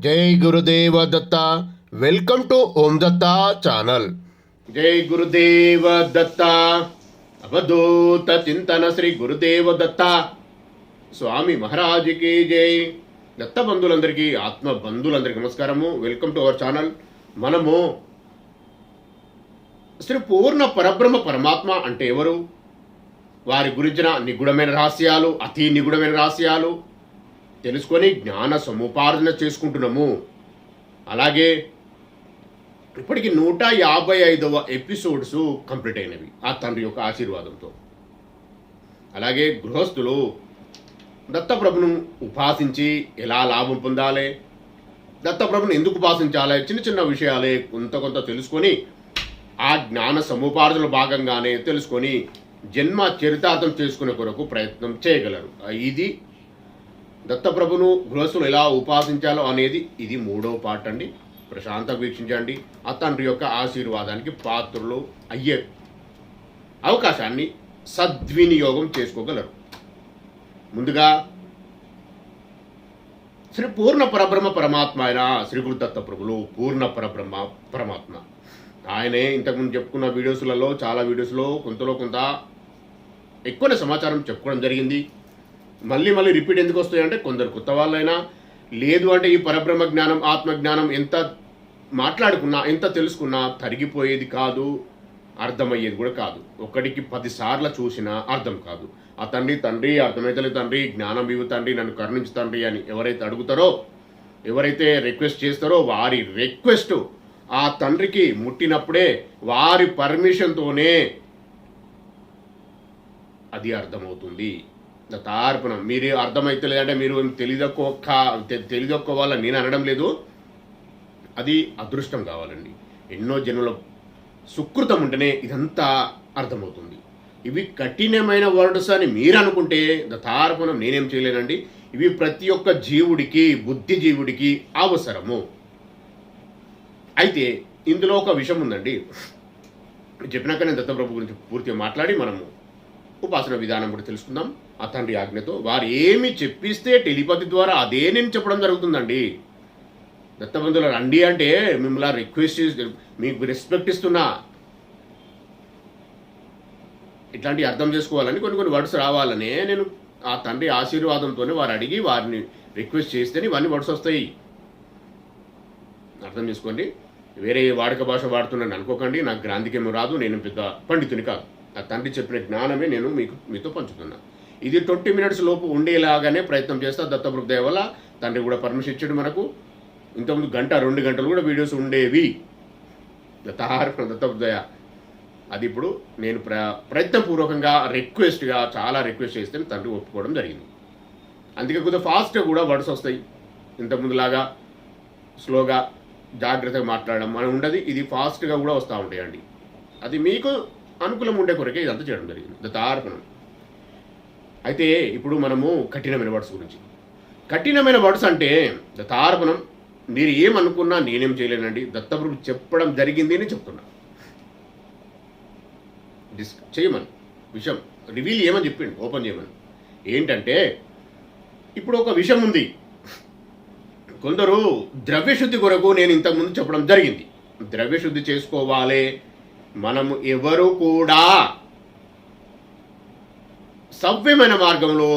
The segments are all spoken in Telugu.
జై Gurudeva Datta. Welcome to Om Datta channel. జై గురుదేవ దత్త. అవధూత చింతన శ్రీ గురుదేవ దత్త స్వామి మహారాజుకి జై. దత్త బంధువులందరికీ, ఆత్మ బంధువులందరికీ నమస్కారము. Welcome to our channel. మనము శ్రీ పూర్ణ పరబ్రహ్మ పరమాత్మ అంటే ఎవరు, వారి గురించిన నిగూఢమైన రహస్యాలు, అతి నిగూఢమైన రహస్యాలు తెలుసుకొని జ్ఞాన సముపార్జన చేసుకుంటున్నాము. అలాగే ఇప్పటికి 155వ ఎపిసోడ్స్ కంప్లీట్ అయినవి ఆ తండ్రి యొక్క ఆశీర్వాదంతో. అలాగే గృహస్థులు దత్తప్రభును ఉపాసించి ఎలా లాభం పొందాలి, దత్తప్రభును ఎందుకు ఉపాసించాలి, చిన్న చిన్న విషయాలే కొంత తెలుసుకొని ఆ జ్ఞాన సముపార్జన భాగంగానే తెలుసుకొని జన్మ చరితార్థం చేసుకునే కొరకు ప్రయత్నం చేయగలరు. ఇది దత్తప్రభును గృహస్థులు ఎలా ఉపాసించాలో అనేది ఇది 3వ పార్ట్ అండి. ప్రశాంతంగా వీక్షించండి. ఆ తండ్రి యొక్క ఆశీర్వాదానికి పాత్రలు అయ్యే అవకాశాన్ని సద్వినియోగం చేసుకోగలరు. ముందుగా శ్రీ పూర్ణ పరబ్రహ్మ పరమాత్మ అయిన శ్రీ గురు దత్తప్రభులు పూర్ణ పరబ్రహ్మ పరమాత్మ. ఆయనే ఇంతకుముందు చెప్పుకున్న వీడియోస్లలో చాలా వీడియోస్లో కొంత ఎక్కువ సమాచారం చెప్పుకోవడం జరిగింది. మళ్ళీ రిపీట్ ఎందుకు వస్తాయంటే కొందరు కొత్త వాళ్ళైనా, లేదు అంటే ఈ పరబ్రహ్మ జ్ఞానం ఆత్మజ్ఞానం ఎంత మాట్లాడుకున్నా ఎంత తెలుసుకున్నా తరిగిపోయేది కాదు, అర్థమయ్యేది కూడా కాదు. ఒకటికి 10 సార్లు చూసినా అర్థం కాదు. ఆ తండ్రి అర్థమైతలేదు తండ్రి, జ్ఞానం ఇవ్వు తండ్రి, నన్ను కరుణించు తండ్రి అని ఎవరైతే అడుగుతారో, ఎవరైతే రిక్వెస్ట్ చేస్తారో వారి రిక్వెస్ట్ ఆ తండ్రికి ముట్టినప్పుడే వారి పర్మిషన్తోనే అది అర్థమవుతుంది. దత్తార్పణం. మీరు అర్థమైతే లేదంటే మీరు తెలియదొక్క వాళ్ళ నేను అనడం లేదు, అది అదృష్టం కావాలండి. ఎన్నో జన్మల సుకృతం ఉంటేనే ఇదంతా అర్థమవుతుంది. ఇవి కఠినమైన వర్డ్స్ అని మీరు అనుకుంటే దత్తార్పణం నేనేం చేయలేనండి. ఇవి ప్రతి ఒక్క జీవుడికి, బుద్ధిజీవుడికి అవసరము. అయితే ఇందులో ఒక విషయం ఉందండి. చెప్పినాక నేను దత్తప్రభు గురించి పూర్తిగా మాట్లాడి మనము ఉపాసన విధానం కూడా తెలుసుకుందాం. ఆ తండ్రి ఆజ్ఞతో వారు ఏమి చెప్పిస్తే టెలిపతి ద్వారా అదే నేను చెప్పడం జరుగుతుందండి. దత్తబంధువులు రండి అంటే మిమ్మల్ని రిక్వెస్ట్ చేసి మీకు రెస్పెక్ట్ ఇస్తున్నా. ఇట్లాంటి అర్థం చేసుకోవాలని కొన్ని వర్డ్స్ రావాలనే నేను ఆ తండ్రి ఆశీర్వాదంతోనే వారు అడిగి వారిని రిక్వెస్ట్ చేస్తేనే ఇవన్నీ వర్డ్స్ వస్తాయి. అర్థం చేసుకోండి. వేరే వాడుక భాష వాడుతున్నాను అనుకోకండి. నాకు గ్రాంధికేమో రాదు, నేను పెద్ద పండితుని కాదు. ఆ తండ్రి చెప్పిన జ్ఞానమే నేను మీతో పంచుతున్నా. ఇది 20 మినిట్స్ లోపు ఉండేలాగానే ప్రయత్నం చేస్తా. దత్తప్రభు దయ వల్ల తండ్రి కూడా పర్మిషన్ ఇచ్చాడు మనకు. ఇంతకుముందు 1-2 గంటలు కూడా వీడియోస్ ఉండేవి. దత్తప్రభు దయ. అది ఇప్పుడు నేను ప్రయత్నపూర్వకంగా రిక్వెస్ట్గా చాలా రిక్వెస్ట్ చేస్తే తండ్రి ఒప్పుకోవడం జరిగింది. అందుకే కొద్దిగా ఫాస్ట్గా కూడా వర్డ్స్ వస్తాయి. ఇంతకుముందులాగా స్లోగా జాగ్రత్తగా మాట్లాడడం మనం ఉండదు. ఇది ఫాస్ట్గా కూడా వస్తూ ఉంటాయండి. అది మీకు అనుకూలం ఉండే కొరకే ఇదంతా చేయడం జరిగింది. దత్తార్పణం. అయితే ఇప్పుడు మనము కఠినమైన వర్డ్స్ గురించి. కఠినమైన వర్డ్స్ అంటే దత్తార్పణం మీరు ఏమనుకున్నా నేనేం చేయలేనండి. దత్తప్రభు చెప్పడం జరిగింది అని చెప్తున్నా. చేయమని విషయం రివీల్ చేయమని చెప్పిండు, ఓపెన్ చేయమని. ఏంటంటే ఇప్పుడు ఒక విషయం ఉంది. కొందరు ద్రవ్యశుద్ధి కొరకు నేను ఇంతకుముందు చెప్పడం జరిగింది. ద్రవ్యశుద్ధి చేసుకోవాలి. మనము ఎవరు కూడా సవ్యమైన మార్గంలో,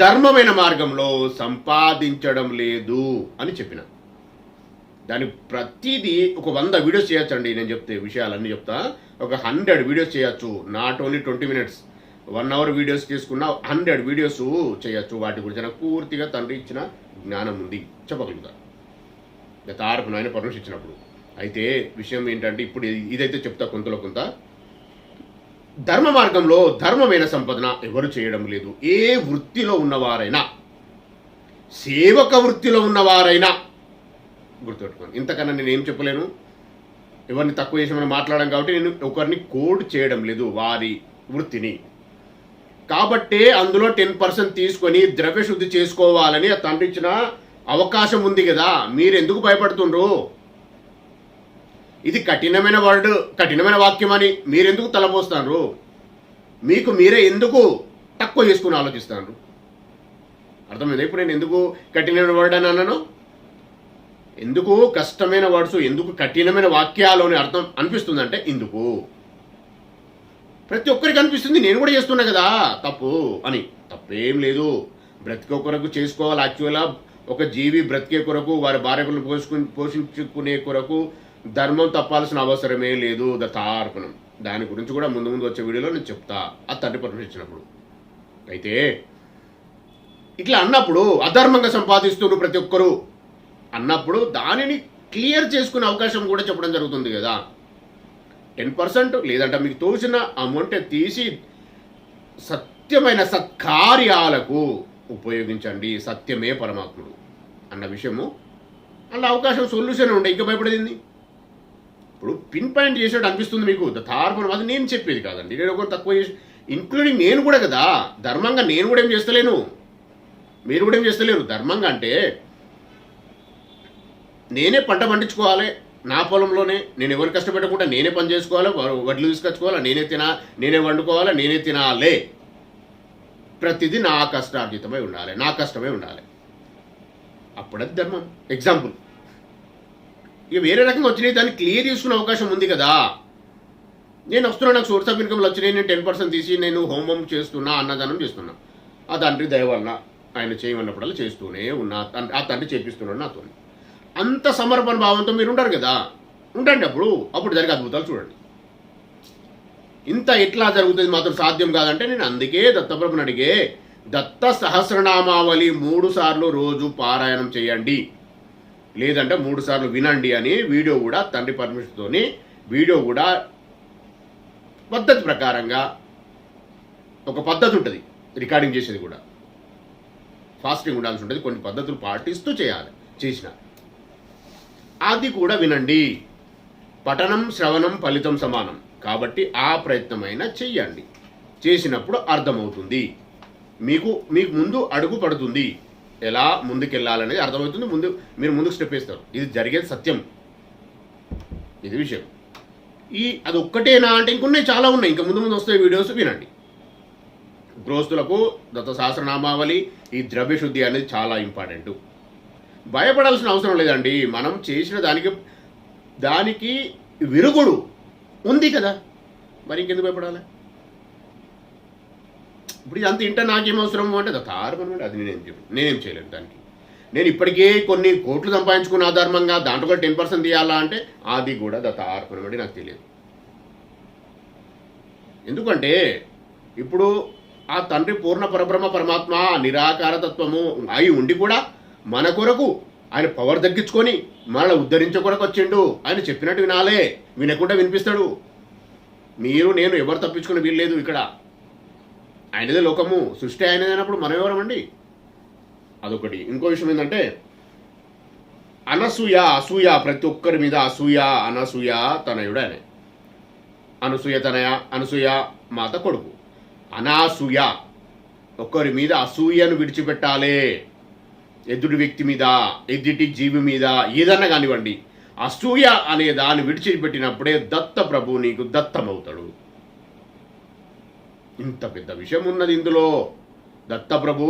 ధర్మమైన మార్గంలో సంపాదించడం లేదు అని చెప్పిన. దాని ప్రతిదీ ఒక 100 వీడియోస్ చేయొచ్చండి. నేను చెప్తే విషయాలన్నీ చెప్తా. ఒక 100 వీడియోస్ చేయొచ్చు. Not only 20 minutes, 1 our videos చేసుకున్న 100 వీడియోస్ చేయొచ్చు. వాటి గురించి నాకు పూర్తిగా తండ్రి ఇచ్చిన జ్ఞానం ఉంది, చెప్పగలుగుతా. తారపు నాయన పర్మిషన్ ఇచ్చినప్పుడు. అయితే విషయం ఏంటంటే ఇప్పుడు ఇదైతే చెప్తా కొంత ధర్మ మార్గంలో ధర్మమైన సంపాదన ఎవరు చేయడం లేదు. ఏ వృత్తిలో ఉన్నవారైనా, సేవక వృత్తిలో ఉన్నవారైనా గుర్తుపెట్టుకోండి. ఇంతకన్నా నేను ఏం చెప్పలేను. ఎవరిని తక్కువ చేసి మనం మాట్లాడడం కాబట్టి నేను ఒకరిని కోడ్ చేయడం లేదు వారి వృత్తిని. కాబట్టే అందులో 10% తీసుకొని ద్రవ్యశుద్ధి చేసుకోవాలని ఆ తండ్రి ఇచ్చిన అవకాశం ఉంది కదా. మీరెందుకు భయపడుతుండ్రు? ఇది కఠినమైన వర్డ్, కఠినమైన వాక్యం అని మీరెందుకు తలపోస్తున్నారు? మీకు మీరే ఎందుకు తక్కువ చేసుకుని ఆలోచిస్తున్నారు? అర్థమైంది? ఇప్పుడు నేను ఎందుకు కఠినమైన వర్డ్ అని అన్నాను? ఎందుకు కష్టమైన వర్డ్స్, ఎందుకు కఠినమైన వాక్యాలోని అర్థం అనిపిస్తుందంటే ఇందుకు ప్రతి ఒక్కరికి అనిపిస్తుంది నేను కూడా చేస్తున్నా కదా తప్పు అని. తప్పేం లేదు, బ్రతికే కొరకు చేసుకోవాలి. యాక్చువల్గా ఒక జీవి బ్రతికే కొరకు వారి భార్యకులను పోషించుకునే కొరకు ధర్మం తప్పాల్సిన అవసరమే లేదు. దత్తార్పణం దాని గురించి కూడా ముందు ముందు వచ్చే వీడియోలో నేను చెప్తా, ఆ తండ్రి పర్మిషన్ ఇచ్చినప్పుడు. అయితే ఇట్లా అన్నప్పుడు అధర్మంగా సంపాదిస్తున్నారు ప్రతి ఒక్కరు అన్నప్పుడు దానిని క్లియర్ చేసుకునే అవకాశం కూడా చెప్పడం జరుగుతుంది కదా. 10% లేదంటే మీకు తోచిన అమౌంట్ తీసి సత్యమైన సత్కార్యాలకు ఉపయోగించండి, సత్యమే పరమాత్ముడు అన్న విషయము అలా అవకాశం సొల్యూషన్ ఉండే. ఇంకా భయపడేది ఇప్పుడు పిన్ పాయింట్ చేసేట్టు అనిపిస్తుంది మీకు తార్పణం, అది నేను చెప్పేది కాదండి. నేను ఒకరు తక్కువ చేసి ఇంక్లూడింగ్ నేను కూడా కదా ధర్మంగా నేను కూడా ఏం చేస్తలేను, మీరు కూడా ఏం చేస్తలేరు. ధర్మంగా అంటే నేనే పంట పండించుకోవాలి నా పొలంలోనే, నేను ఎవరు కష్టపెట్టకుండా నేనే పని చేసుకోవాలి, వడ్లు తీసుకొచ్చుకోవాలా, నేనే వండుకోవాలా, నేనే తినాలే. ప్రతిదీ నా కష్టార్జితమై ఉండాలి, నా కష్టమే ఉండాలి. అప్పుడది ధర్మం. ఎగ్జాంపుల్ ఇక వేరే రకంగా వచ్చినాయి, దాన్ని క్లియర్ చేసుకునే అవకాశం ఉంది కదా. నేను వస్తున్నా, నాకు సోర్స్ ఆఫ్ ఇన్కమ్లు వచ్చినాయి, నేను 10% తీసి నేను హోమం చేస్తున్నా, అన్నదానం చేస్తున్నా. ఆ తండ్రి దయ వలన ఆయన చేయమన్నప్పుడల్లా చేస్తూనే ఉన్నా, ఆ తండ్రి చేపిస్తున్నాడు నాతో. అంత సమర్పణ భావంతో మీరు ఉంటారు కదా, ఉండండి. అప్పుడు జరిగే అద్భుతాలు చూడండి. ఇంత ఎట్లా జరుగుతుంది మాత్రం సాధ్యం కాదంటే నేను అందుకే దత్తప్రభుని అడిగే దత్త సహస్రనామావళి 3 సార్లు రోజు పారాయణం చేయండి, లేదంటే 3 సార్లు వినండి అని వీడియో కూడా తండ్రి పర్మిషన్తోని వీడియో కూడా పద్ధతి ప్రకారంగా ఒక పద్ధతి ఉంటుంది రికార్డింగ్ చేసేది కూడా. ఫాస్టింగ్ ఉండాల్సి ఉంటుంది, కొన్ని పద్ధతులు పాటిస్తూ చేసిన అది కూడా వినండి. పఠనం శ్రవణం ఫలితం సమానం కాబట్టి ఆ ప్రయత్నమైనా చెయ్యండి. చేసినప్పుడు అర్థమవుతుంది మీకు ముందు అడుగు పడుతుంది, ఎలా ముందుకెళ్ళాలనేది అర్థమవుతుంది. మీరు ముందుకు స్టెప్ వేస్తారు. ఇది జరిగేది సత్యం, ఇది విషయం. అది ఒక్కటేనా అంటే ఇంకొన్నాయి, చాలా ఉన్నాయి. ఇంకా ముందు వస్తే వీడియోస్ వినండి. గృహస్థులకు దత్త సహస్రనామావళి, ఈ ద్రవ్యశుద్ధి అనేది చాలా ఇంపార్టెంట్. భయపడాల్సిన అవసరం లేదండి. మనం చేసిన దానికి విరుగుడు ఉంది కదా, మరి ఇంకెందుకు భయపడాలి? ఇప్పుడు ఇదంతా ఇంట నాకేం అవసరం అంటే దత్తార్పణం, అది నేనేం చేయలేను దానికి. నేను ఇప్పటికే కొన్ని కోట్లు సంపాదించుకున్న ఆధారంగా దాంట్లో కూడా 10% తీయాలా అంటే అది కూడా దత్తార్పణం అంటే నాకు తెలియదు. ఎందుకంటే ఇప్పుడు ఆ తండ్రి పూర్ణ పరబ్రహ్మ పరమాత్మ నిరాకారతత్వము అయి ఉండి కూడా మన కొరకు ఆయన పవర్ తగ్గించుకొని మనల్ని ఉద్ధరించే కొరకు వచ్చిండు. ఆయన చెప్పినట్టు వినాలే, వినకుండా వినిపిస్తాడు. నేను ఎవరు తప్పించుకుని వీల్లేదు. ఇక్కడ ఆయనదే లోకము, సృష్టి ఆయనదైనప్పుడు మనం ఎవరమండి? అదొకటి. ఇంకో విషయం ఏంటంటే అసూయ ప్రతి ఒక్కరి మీద అనసూయ తనయుడు ఆయన. అనసూయ మాత కొడుకు. అనాసూయ ఒక్కరి మీద అసూయను విడిచిపెట్టాలి. ఎదుటి వ్యక్తి మీద, ఎదుటి జీవి మీద ఏదన్నా కానివ్వండి, అసూయ అనే దాన్ని విడిచిపెట్టినప్పుడే దత్త ప్రభు నీకు దత్తమవుతాడు. ఇంత పెద్ద విషయం ఉన్నది ఇందులో. దత్త ప్రభు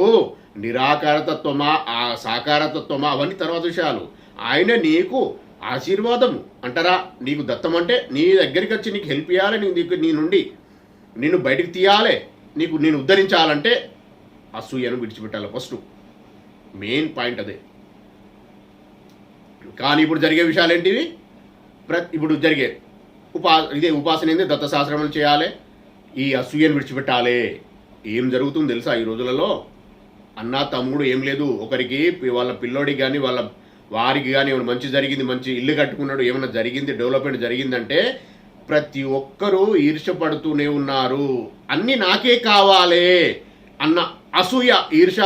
నిరాకారతత్వమా ఆ సాకారతత్వమా అవన్నీ తర్వాత విషయాలు. ఆయన నీకు ఆశీర్వాదము అంటారా, నీకు దత్తం అంటే నీ దగ్గరికి వచ్చి నీకు హెల్ప్ చేయాలి, నీ నుండి నిన్ను బయటికి తీయాలి, నేను ఉద్ధరించాలంటే అసూయను విడిచిపెట్టాలి. ఫస్ట్ మెయిన్ పాయింట్ అదే. కానీ ఇప్పుడు జరిగే విషయాలు ఏంటివి? ఇప్పుడు జరిగే ఉపాసన ఏంది? దత్త శాస్త్రములు చేయాలి, ఈ అసూయను విడిచిపెట్టాలి. ఏం జరుగుతుంది తెలుసా ఈ రోజులలో? అన్న తమ్ముడు ఏం లేదు, ఒకరికి వాళ్ళ పిల్లోడికి కానీ వారికి కానీ ఏమైనా మంచి జరిగింది, మంచి ఇల్లు కట్టుకున్నాడు, ఏమైనా జరిగింది, డెవలప్మెంట్ జరిగిందంటే ప్రతి ఒక్కరూ ఈర్ష్యపడుతూనే ఉన్నారు. అన్నీ నాకే కావాలి అన్న అసూయ, ఈర్ష,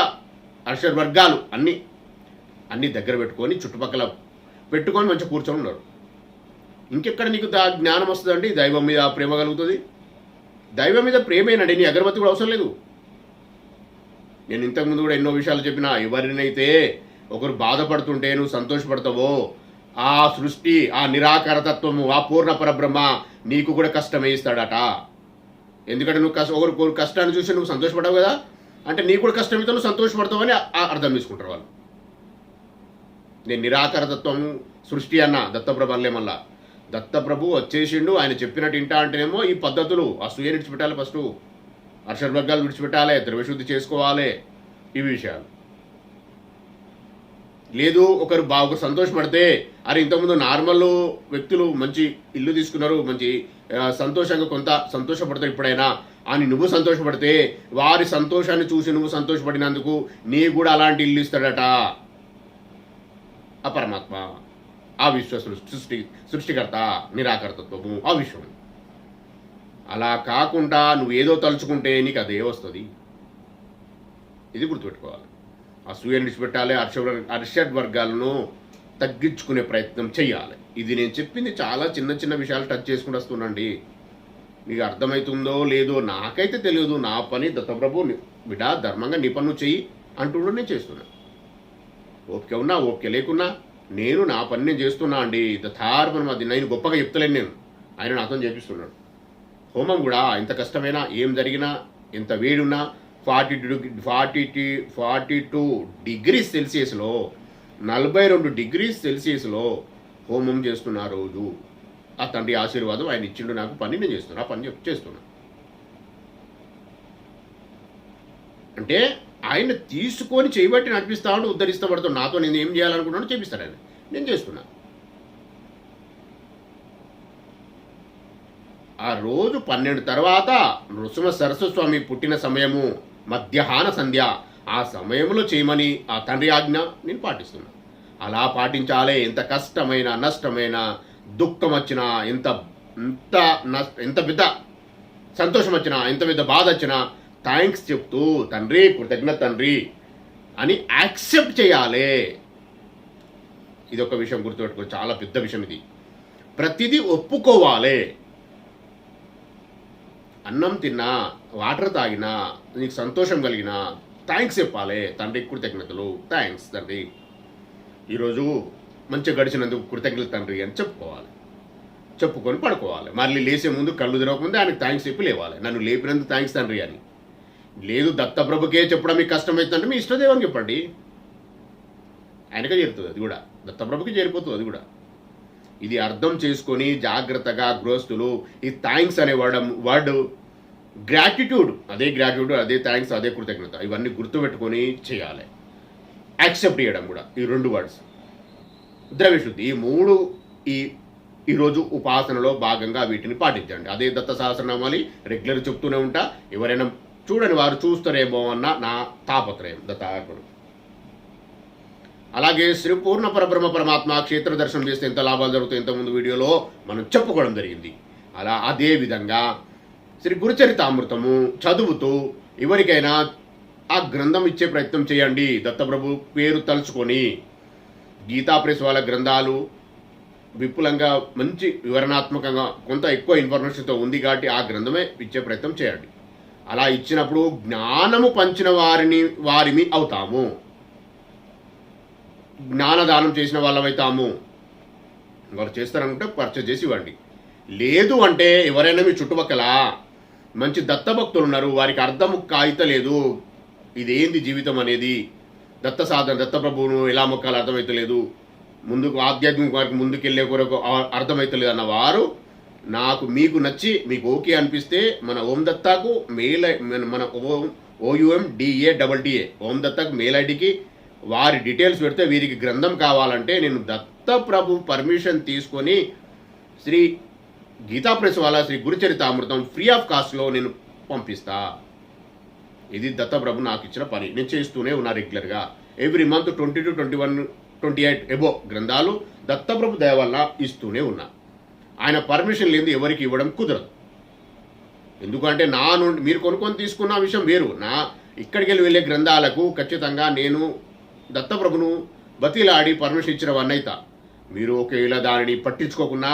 వర్గాలు అన్నీ దగ్గర పెట్టుకొని చుట్టుపక్కల పెట్టుకొని మంచిగా కూర్చొని ఉన్నారు. ఇంకెక్కడ నీకు జ్ఞానం వస్తుందండి? దైవం మీద ప్రేమ కలుగుతుంది. దైవం మీద ప్రేమేనండి, నీ అగరబత్తి కూడా అవసరం లేదు. నేను ఇంతకుముందు కూడా ఎన్నో విషయాలు చెప్పినా, ఎవరినైతే ఒకరు బాధపడుతుంటే నువ్వు సంతోషపడతావో ఆ సృష్టి, ఆ నిరాకారతత్వము, ఆ పూర్ణ పరబ్రహ్మ నీకు కూడా కష్టమే ఇస్తాడట. ఎందుకంటే నువ్వు ఒకరు కష్టాన్ని చూసి నువ్వు సంతోషపడవు కదా, అంటే నీకు కూడా కష్టం ఇస్తే నువ్వు సంతోషపడతావు అని అర్థం చేసుకుంటారు వాళ్ళు. నేను నిరాకారతత్వం సృష్టి అన్న దత్తప్రభు అనలే మళ్ళా. దత్తప్రభు వచ్చేసిండు, ఆయన చెప్పినట్టు ఇంటా అంటేనేమో ఈ పద్ధతులు అసూయ విడిచిపెట్టాలి, ఫస్ట్ హర్షవర్గాలు విడిచిపెట్టాలి, ద్రవ్యశుద్ధి చేసుకోవాలి, ఇవి విషయాలు. లేదు ఒకరు బాగా సంతోషపడితే, అరే ఇంతకుముందు నార్మల్ వ్యక్తులు మంచి ఇల్లు తీసుకున్నారు, మంచి సంతోషంగా కొంత సంతోషపడతారు ఇప్పుడైనా అని నువ్వు సంతోషపడితే, వారి సంతోషాన్ని చూసి నువ్వు సంతోషపడినందుకు నీ కూడా అలాంటి ఇల్లు ఇస్తాడట ఆ పరమాత్మ, ఆ విశ్వ సృష్టికర్త, నిరాకర్తత్వము, ఆ విశ్వం. అలా కాకుండా నువ్వు ఏదో తలుచుకుంటే నీకు అదే వస్తుంది. ఇది గుర్తుపెట్టుకోవాలి. అసూయను విడిచిపెట్టాలి, అర్షడ్ వర్గాలను తగ్గించుకునే ప్రయత్నం చేయాలి. ఇది నేను చెప్పింది చాలా చిన్న చిన్న విషయాలు టచ్ చేసుకుంటూ వస్తున్నాండి. నీకు అర్థమవుతుందో లేదో నాకైతే తెలియదు. నా పని దత్తప్రభు బిడా ధర్మంగా నీ పని చెయ్యి అంటుండో నేను చేస్తున్నా. ఓకే ఉన్నా ఓకే లేకున్నా నేను నా పని నేను చేస్తున్నా అండి. దత్తార్పణం. అది నేను గొప్పగా చెప్తలేను, నేను ఆయన నాతో చేపిస్తున్నాడు. హోమం కూడా ఎంత కష్టమైనా, ఏం జరిగినా, ఎంత వేడున్నా 42 డిగ్రీస్ సెల్సియస్లో 42 డిగ్రీస్ సెల్సియస్లో హోమం చేస్తున్న రోజు ఆ తండ్రి ఆశీర్వాదం ఆయన ఇచ్చిండు. నాకు పని నేను చేస్తున్నా, ఆ పని చేస్తున్నా. అంటే ఆయన తీసుకొని చేయబట్టి నడిపిస్తాడు, ఉద్ధరిస్తబడతాడు. నాతో నేను ఏం చేయాలనుకున్నాను చేపిస్తాడు ఆయన, నేను చేస్తున్నా. ఆ రోజు 12 తర్వాత నృసింహ సరస్వస్వామి పుట్టిన సమయము మధ్యాహ్న సంధ్య. ఆ సమయంలో చేయమని ఆ తండ్రి ఆజ్ఞ నేను పాటిస్తున్నా. అలా పాటించాలి. ఎంత కష్టమైన, నష్టమైన, దుఃఖం వచ్చినా, ఎంత పెద్ద సంతోషం వచ్చినా, ఎంత పెద్ద బాధ వచ్చినా థ్యాంక్స్ చెప్తూ తండ్రి కృతజ్ఞత తండ్రి అని యాక్సెప్ట్ చేయాలి. ఇది ఒక విషయం గుర్తుపెట్టుకో, చాలా పెద్ద విషయం ఇది. ప్రతిదీ ఒప్పుకోవాలి. అన్నం తిన్నా, వాటర్ తాగినా, నీకు సంతోషం కలిగినా థ్యాంక్స్ చెప్పాలి. తండ్రి కృతజ్ఞతలు, థ్యాంక్స్ తండ్రి, ఈరోజు మంచిగా గడిచినందుకు కృతజ్ఞతలు తండ్రి అని చెప్పుకోవాలి. చెప్పుకొని పడుకోవాలి. మళ్ళీ లేసే ముందు కళ్ళు తిరగకముందే ఆయనకు థ్యాంక్స్ చెప్పి లేవాలి. నన్ను లేపినందుకు థ్యాంక్స్ తండ్రి అని. లేదు దత్తప్రభుకే చెప్పడం మీకు కష్టమవుతుందంటే మీ ఇష్టదేవం చెప్పండి, ఆయనకే చేరుతుంది. అది కూడా దత్తప్రభుకి చేరిపోతుంది. అది కూడా ఇది అర్థం చేసుకొని జాగ్రత్తగా గృహస్థులు ఈ థ్యాంక్స్ అనే వర్డ్ గ్రాటిట్యూడ్, అదే గ్రాటిట్యూడ్, అదే థ్యాంక్స్, అదే కృతజ్ఞత, ఇవన్నీ గుర్తుపెట్టుకొని చేయాలి. యాక్సెప్ట్ చేయడం కూడా, ఈ 2 వర్డ్స్. ద్రవ్యశుద్ధి, ఈ 3 ఈరోజు ఉపాసనలో భాగంగా వీటిని పాటించండి. అదే దత్త సహస్రనామాలు రెగ్యులర్ చెప్తూనే ఉంటా. ఎవరైనా చూడని వారు చూస్తారేమో అన్న నా తాపత్రయం. దత్తార్పణం. అలాగే శ్రీ పూర్ణ పరబ్రహ్మ పరమాత్మ క్షేత్ర దర్శనం చేస్తే ఎంత లాభాలు జరుగుతాయి ఇంతకుముందు వీడియోలో మనం చెప్పుకోవడం జరిగింది. అలా అదే విధంగా శ్రీ గురుచరితామృతము చదువుతూ ఎవరికైనా ఆ గ్రంథం ఇచ్చే ప్రయత్నం చేయండి. దత్తప్రభు పేరు తలుచుకొని. గీతా ప్రెస్ వాళ్ళ గ్రంథాలు విపులంగా మంచి వివరణాత్మకంగా కొంత ఎక్కువ ఇన్ఫర్మేషన్తో ఉంది కాబట్టి ఆ గ్రంథమే ఇచ్చే ప్రయత్నం చేయండి. అలా ఇచ్చినప్పుడు జ్ఞానము పంచిన వారిని అవుతాము, జ్ఞానదానం చేసిన వాళ్ళమవుతాము. వారు చేస్తారనుకుంటే పర్చేజ్ చేసి ఇవ్వండి. లేదు అంటే ఎవరైనా మీ చుట్టుపక్కల మంచి దత్తభక్తులు ఉన్నారు, వారికి అర్థం కాయితలేదు ఇదేంది జీవితం అనేది, దత్త సాధన దత్తప్రభువును ఎలా మొక్కాలో అర్థమవుతలేదు, ముందుకు ఆధ్యాత్మిక వారికి ముందుకెళ్ళే కొరకు అర్థమవుతలేదు అన్న వారు మీకు నచ్చి మీకు ఓకే అనిపిస్తే మన ఓం దత్తాకు మెయిల్, మన OUMDADDA ఓం దత్తాకు మెయిల్ ఐడికి వారి డీటెయిల్స్ పెడితే వీరికి గ్రంథం కావాలంటే నేను దత్తప్రభు పర్మిషన్ తీసుకొని శ్రీ గీతా ప్రెస్ వాళ్ళ శ్రీ గురుచరితామృతం ఫ్రీ ఆఫ్ కాస్ట్లో నేను పంపిస్తా. ఇది దత్తప్రభు నాకు ఇచ్చిన పని, నేను చేస్తూనే ఉన్నా రెగ్యులర్గా. ఎవ్రీ మంత్ 20 to 21, 28 ఎబో గ్రంథాలు దత్తప్రభు దయ వల్ల ఇస్తూనే ఉన్నా. ఆయన పర్మిషన్ లేని ఎవరికి ఇవ్వడం కుదరదు. ఎందుకంటే నా నుండి మీరు కొనుక్కొని తీసుకున్న విషయం వేరు. ఇక్కడికి వెళ్ళే గ్రంథాలకు ఖచ్చితంగా నేను దత్తప్రభును బతిలాడి పర్మిషన్ ఇచ్చిన వన్నైతా. మీరు ఒకవేళ దానిని పట్టించుకోకుండా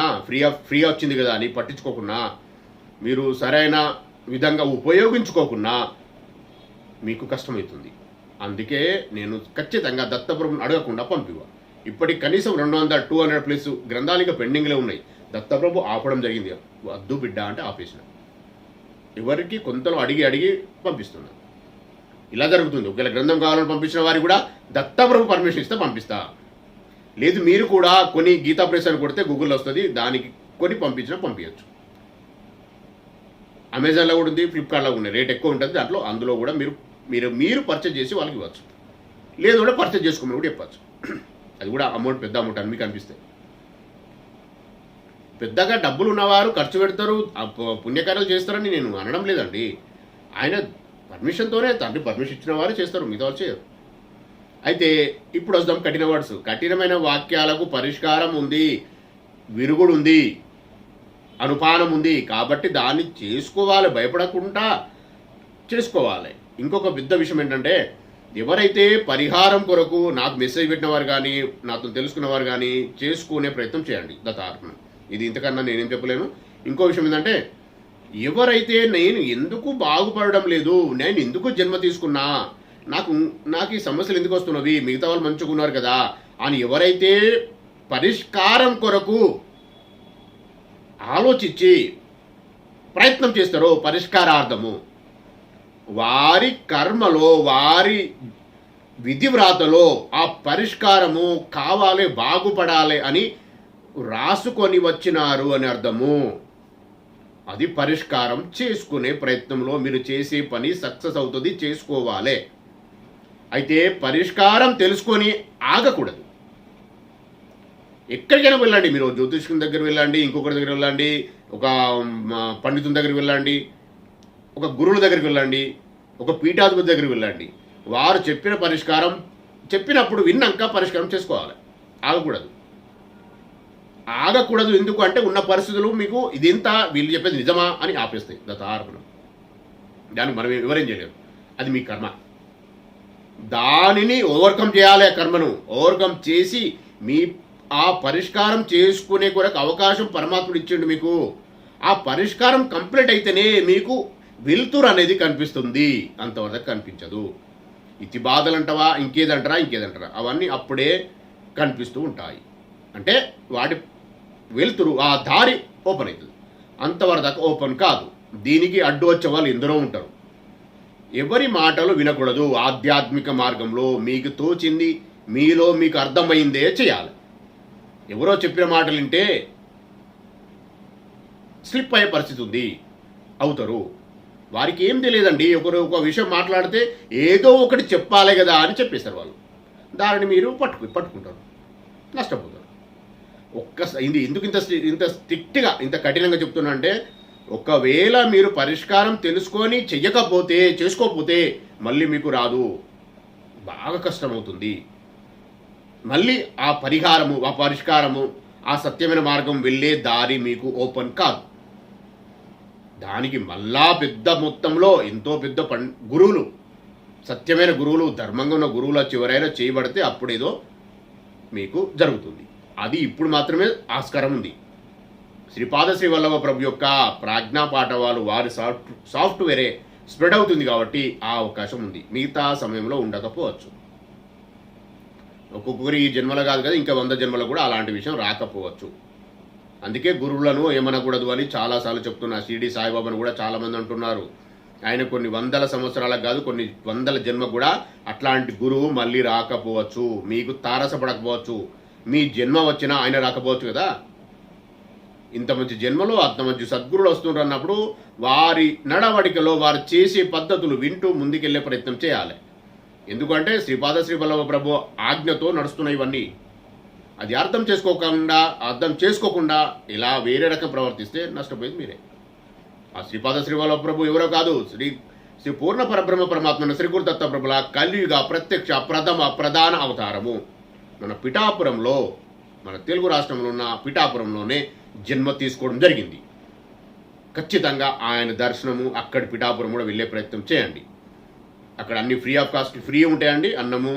ఫ్రీ వచ్చింది కదా అని పట్టించుకోకుండా మీరు సరైన విధంగా ఉపయోగించుకోకుండా మీకు కష్టమవుతుంది. అందుకే నేను ఖచ్చితంగా దత్తప్రభుని అడగకుండా పంపివ. ఇప్పటికి కనీసం 200-200+ గ్రంథాలు ఇంకా పెండింగ్లో ఉన్నాయి. దత్తప్రభు ఆపడం జరిగింది. వద్దు బిడ్డ అంటే ఆపేసిన. ఎవరికి కొంతలో అడిగి పంపిస్తున్నా. ఇలా జరుగుతుంది. ఒకవేళ గ్రంథం కావాలని పంపించిన వారికి కూడా దత్తప్రభు పర్మిషన్ ఇస్తే పంపిస్తా. లేదు మీరు కూడా కొని గీతా ప్రెస్ అని కొడితే గూగుల్లో వస్తుంది, దానికి కొని పంపించవచ్చు. అమెజాన్లో కూడా ఉంది, ఫ్లిప్కార్ట్లో కూడా ఉంది. రేట్ ఎక్కువ ఉంటుంది దాంట్లో, అందులో కూడా మీరు పర్చేజ్ చేసి వాళ్ళకి ఇవ్వచ్చు. లేదు కూడా పర్చేజ్ చేసుకోమని కూడా చెప్పచ్చు. అది కూడా అమౌంట్ పెద్ద అమౌంట్ అని మీకు అనిపిస్తే. పెద్దగా డబ్బులు ఉన్నవారు ఖర్చు పెడతారు, పుణ్యకార్యాలు చేస్తారని నేను అనడం లేదండి. ఆయన పర్మిషన్తోనే, తండ్రి పర్మిషన్ ఇచ్చిన వారు చేస్తారు, మిగతా వాళ్ళు చేయరు. అయితే ఇప్పుడు వస్తాం కఠిన వర్డ్స్. కఠినమైన వాక్యాలకు పరిష్కారం ఉంది, విరుగుడు ఉంది, అనుపానం ఉంది. కాబట్టి దాన్ని చేసుకోవాలి, భయపడకుండా చేసుకోవాలి. ఇంకొక పెద్ద విషయం ఏంటంటే, ఎవరైతే పరిహారం కొరకు నాకు మెసేజ్ పెట్టిన వారు కానీ, నాతో తెలుసుకున్నవారు కానీ చేసుకునే ప్రయత్నం చేయండి దత్తార్పణం. ఇది ఇంతకన్నా నేనేం చెప్పలేను. ఇంకో విషయం ఏంటంటే, ఎవరైతే నేను ఎందుకు బాగుపడడం లేదు, నేను ఎందుకు జన్మ తీసుకున్నా, నాకు ఈ సమస్యలు ఎందుకు వస్తున్నవి, మిగతా వాళ్ళు మంచిగా ఉన్నారు కదా అని ఎవరైతే పరిష్కారం కొరకు ఆలోచించి ప్రయత్నం చేస్తారో, పరిష్కారార్థము, వారి కర్మలో, వారి విధివ్రాతలో ఆ పరిష్కారము కావాలి, బాగుపడాలి అని రాసుకొని వచ్చినారు అని అర్థము. అది పరిష్కారం చేసుకునే ప్రయత్నంలో మీరు చేసే పని సక్సెస్ అవుతుంది, చేసుకోవాలి. అయితే పరిష్కారం తెలుసుకొని ఆగకూడదు. ఎక్కడికైనా వెళ్ళండి, మీరు జ్యోతిష్కుని దగ్గర వెళ్ళండి, ఇంకొకరి దగ్గర వెళ్ళండి, ఒక పండితుని దగ్గరికి వెళ్ళండి, ఒక గురువుల దగ్గరికి వెళ్ళండి, ఒక పీఠాధిపతి దగ్గరికి వెళ్ళండి. వారు చెప్పిన పరిష్కారం చెప్పినప్పుడు విన్నాక పరిష్కారం చేసుకోవాలి, ఆగకూడదు. ఎందుకు అంటే ఉన్న పరిస్థితులు మీకు ఇదింత వీళ్ళు చెప్పేది నిజమా అని ఆపేస్తాయి దత్తార్పణం. దాన్ని మనం ఎవరేం చేయలేరు, అది మీ కర్మ. దానిని ఓవర్కమ్ చేయాలి, కర్మను ఓవర్కమ్ చేసి మీ ఆ పరిష్కారం చేసుకునే కొరకు అవకాశం పరమాత్ముడు ఇచ్చిండు మీకు. ఆ పరిష్కారం కంప్లీట్ అయితేనే మీకు వెలుతురు అనేది కనిపిస్తుంది, అంతవరకు కనిపించదు. ఇతి బాధలు అంటావా, ఇంకేదంటారా అవన్నీ అప్పుడే కనిపిస్తూ ఉంటాయి. అంటే వాటి వెలుతురు, ఆ దారి ఓపెన్ అవుతుంది, అంతవరకు దాకా ఓపెన్ కాదు. దీనికి అడ్డు వచ్చే వాళ్ళు ఎందరో ఉంటారు. ఎవరి మాటలు వినకూడదు. ఆధ్యాత్మిక మార్గంలో మీకు తోచింది, మీలో మీకు అర్థమైందే చేయాలి. ఎవరో చెప్పిన మాటలు వింటే స్లిప్ అయ్యే పరిస్థితి ఉంది, అవుతారు. వారికి ఏం తెలియదండి. ఒక విషయం మాట్లాడితే ఏదో ఒకటి చెప్పాలి కదా అని చెప్పేస్తారు వాళ్ళు. దానిని మీరు పట్టుకుంటారు, నష్టపోతారు. ఎందుకు ఇంత స్ట్రిక్ట్గా, ఇంత కఠినంగా చెప్తున్నా అంటే, ఒకవేళ మీరు పరిష్కారం తెలుసుకొని చేసుకోకపోతే మళ్ళీ మీకు రాదు, బాగా కష్టమవుతుంది. మళ్ళీ ఆ పరిష్కారము, ఆ సత్యమైన మార్గం వెళ్ళే దారి మీకు ఓపెన్ కాదు. దానికి మళ్ళా పెద్ద మొత్తంలో ఎంతో పెద్ద గురువులు, సత్యమైన గురువులు, ధర్మంగా ఉన్న గురువుల చివరైనా చేయబడితే అప్పుడేదో మీకు జరుగుతుంది. అది ఇప్పుడు మాత్రమే ఆస్కారం ఉంది. శ్రీపాద శ్రీ వల్లభ ప్రభు యొక్క ప్రాజ్ఞా పాఠవాలు వారి సాఫ్ట్వేరే స్ప్రెడ్ అవుతుంది కాబట్టి ఆ అవకాశం ఉంది. మిగతా సమయంలో ఉండకపోవచ్చు. ఒక్కొక్కరి ఈ జన్మలో కాదు కదా, ఇంకా 100 జన్మలో కూడా అలాంటి విషయం రాకపోవచ్చు. అందుకే గురువులను ఏమనకూడదు అని చాలాసార్లు చెప్తున్నా. షిరిడి సాయిబాబాను కూడా చాలామంది అంటున్నారు. ఆయన కొన్ని 100 సంవత్సరాలకు కాదు, కొన్ని 100 జన్మకు కూడా అట్లాంటి గురువు మళ్ళీ రాకపోవచ్చు. మీకు తారసపడకపోవచ్చు. మీ జన్మ వచ్చినా ఆయన రాకపోవచ్చు కదా. ఇంత మంచి జన్మలో అంత మంచి సద్గురులు వస్తున్నారు అన్నప్పుడు వారి నడవడికలో వారు చేసే పద్ధతులు వింటూ ముందుకెళ్లే ప్రయత్నం చేయాలి. ఎందుకంటే శ్రీపాద శ్రీ వల్లభ ప్రభు ఆజ్ఞతో నడుస్తున్నాయి ఇవన్నీ. అది అర్థం చేసుకోకుండా ఇలా వేరే రకం ప్రవర్తిస్తే నష్టపోయేది మీరే. ఆ శ్రీపాద శ్రీ వల్లభ ప్రభు ఎవరో కాదు, శ్రీ పూర్ణ పరబ్రహ్మ పరమాత్మ శ్రీ గురు దత్త ప్రభుల కలియుగ ప్రత్యక్ష ప్రధాన అవతారము. మన పిఠాపురంలో, మన తెలుగు రాష్ట్రంలో ఉన్న పిఠాపురంలోనే జన్మ తీసుకోవడం జరిగింది. ఖచ్చితంగా ఆయన దర్శనము అక్కడి పిఠాపురం కూడా వెళ్ళే ప్రయత్నం చేయండి. అక్కడ అన్ని ఫ్రీ ఆఫ్ కాస్ట్, ఫ్రీ ఉంటాయండి. అన్నము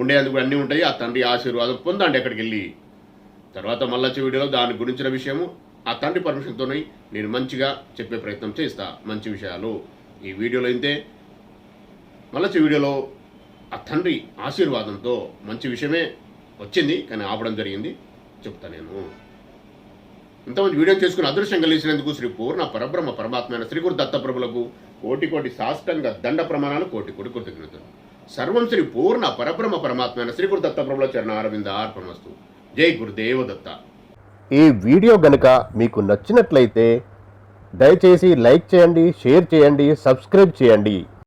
ఉండేందుకు అన్నీ ఉంటాయి. ఆ తండ్రి ఆశీర్వాదం పొందండి అక్కడికి వెళ్ళి. తర్వాత మళ్ళీ వీడియోలో దాని గురించిన విషయము ఆ తండ్రి పర్మిషన్తో నేను మంచిగా చెప్పే ప్రయత్నం చేస్తా, మంచి విషయాలు. ఈ వీడియోలో అయితే మళ్ళీ వీడియోలో ఆ తండ్రి ఆశీర్వాదంతో మంచి విషయమే వచ్చింది, కానీ ఆపడం జరిగింది, చెప్తా. నేను ఇంతమంది వీడియో చేసుకుని అదృష్టం కలిసినందుకు శ్రీ పూర్ణ పరబ్రహ్మ పరమాత్మైన శ్రీ గురు దత్త ప్రభులకు కోటి సాష్టంగ దండ ప్రమాణాలు, కోటి కృతజ్ఞతలు. సర్వం శ్రీ పూర్ణ పరబ్రహ్మ పరమాత్మైన శ్రీ గురు దత్త ప్రభుల చరణ అరవింద అర్పణమస్తు. జై గురుదేవదత్త. ఈ వీడియో గనుక మీకు నచ్చినట్లయితే దయచేసి లైక్ చేయండి, షేర్ చేయండి, సబ్స్క్రైబ్ చేయండి.